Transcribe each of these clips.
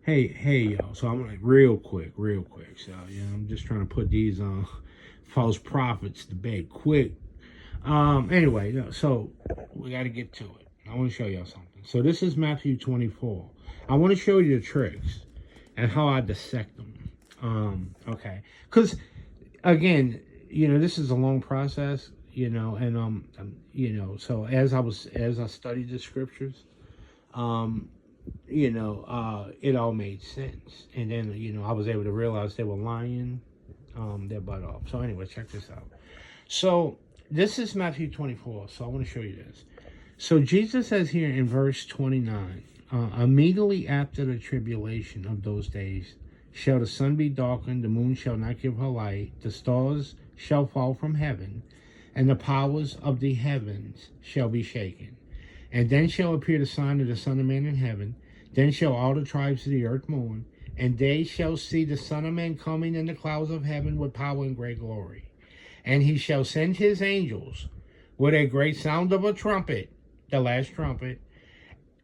Hey, y'all. So I'm like real quick. So I'm just trying to put these false prophets to bed quick. Anyway, so we got to get to it. I want to show y'all something. So this is Matthew 24. I want to show you the tricks and how I dissect them. Okay, because again, this is a long process. So as I studied the scriptures, um, it all made sense. And then, I was able to realize they were lying their butt off. So anyway, check this out. So this is Matthew 24. So I want to show you this. So Jesus says here in verse 29, immediately after the tribulation of those days, shall the sun be darkened, the moon shall not give her light, the stars shall fall from heaven, and the powers of the heavens shall be shaken. And then shall appear the sign of the Son of Man in heaven. Then shall all the tribes of the earth mourn, and they shall see the Son of Man coming in the clouds of heaven with power and great glory. And he shall send his angels with a great sound of a trumpet, the last trumpet,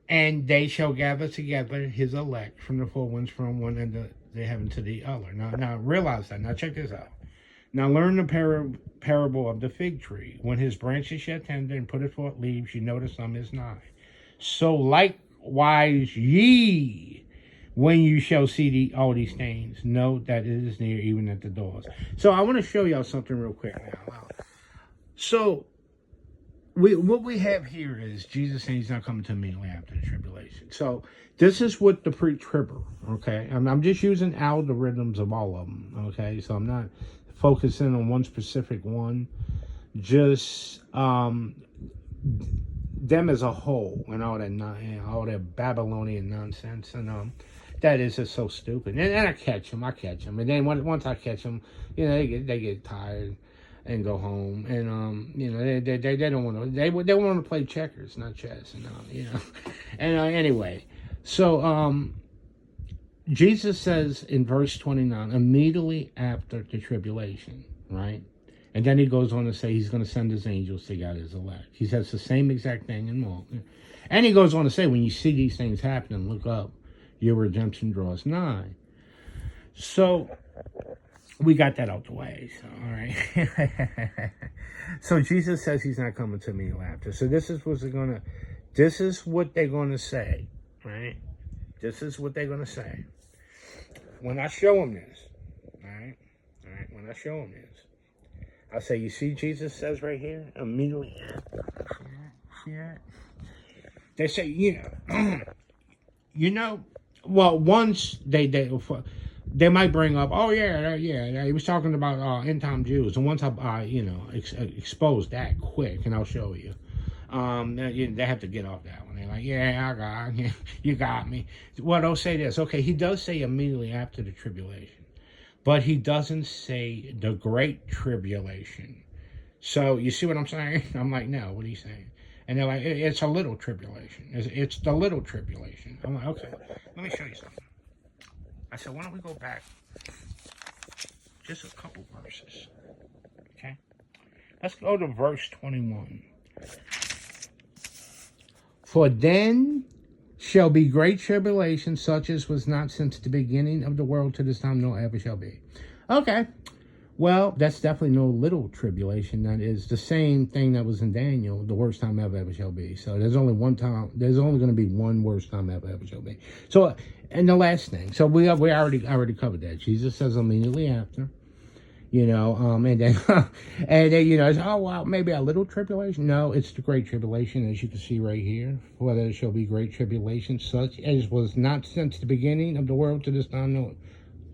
and they shall gather together his elect from the four winds from one end of the heaven to the other. Now realize that. Now check this out. Now learn the parable of the fig tree. When his branches shall tender and putteth forth leaves, you know the summer is nigh. So likewise ye, when you shall see all these things, know that it is near, even at the doors. So I want to show y'all something real quick now. So what we have here is Jesus saying he's not coming to immediately after the tribulation. So this is what the pre-tribber, okay? I'm just using algorithms of all of them, okay? So I'm not focusing on one specific one, just them as a whole and all that Babylonian nonsense, and that is just so stupid. And I catch them, and then once I catch them, they get tired and go home, and they don't want to, they want to play checkers, not chess, and anyway, so Jesus says in verse 29, immediately after the tribulation, right? And then he goes on to say he's going to send his angels to gather his elect. He says the same exact thing in Mark. And he goes on to say, when you see these things happening, look up, your redemption draws nigh. So we got that out the way. So, all right. So Jesus says he's not coming to me after. So this is what they're going to say, right? This is what they're going to say. When I show them this, all right, when I show them this, I say, you see Jesus says right here, immediately after. See that? They say, well, once they might bring up, oh yeah, he was talking about end time Jews, and once I expose that quick, and I'll show you. They have to get off that one. They're like, yeah, I got you. You got me. Well, they'll say this. Okay, he does say immediately after the tribulation, but he doesn't say the great tribulation. So you see what I'm saying? I'm like, no, what are you saying? And they're like, it's a little tribulation. It's the little tribulation. I'm like, okay, let me show you something. I said, why don't we go back just a couple verses, okay? Let's go to verse 21. For then shall be great tribulation, such as was not since the beginning of the world to this time, nor ever shall be. Okay, well, that's definitely no little tribulation. That is the same thing that was in Daniel, the worst time ever shall be. So there's only one time, there's only going to be one worst time ever shall be. So, and the last thing, so we already covered that. Jesus says immediately after. And then, it's, oh, wow, maybe a little tribulation. No, it's the great tribulation, as you can see right here. Whether it shall be great tribulation, such as was not since the beginning of the world to this time, no,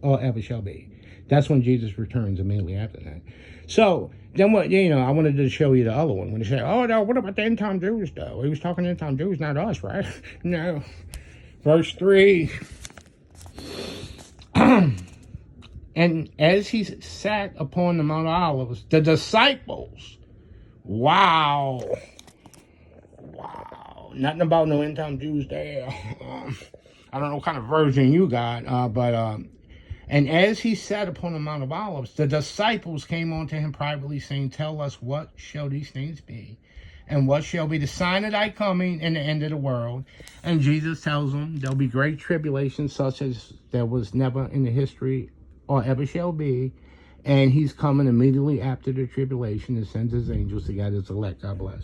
or ever shall be. That's when Jesus returns immediately after that. So, then what, I wanted to show you the other one. When they say, oh, no, what about the end time Jews, though? He was talking end time Jews, not us, right? No. Verse 3. And as he sat upon the Mount of Olives, the disciples, wow, nothing about no end time Jews there. I don't know what kind of version you got, and as he sat upon the Mount of Olives, the disciples came unto him privately, saying, tell us, what shall these things be? And what shall be the sign of thy coming and the end of the world? And Jesus tells them there'll be great tribulation such as there was never in the history or ever shall be. And he's coming immediately after the tribulation and sends his angels to get his elect. God bless.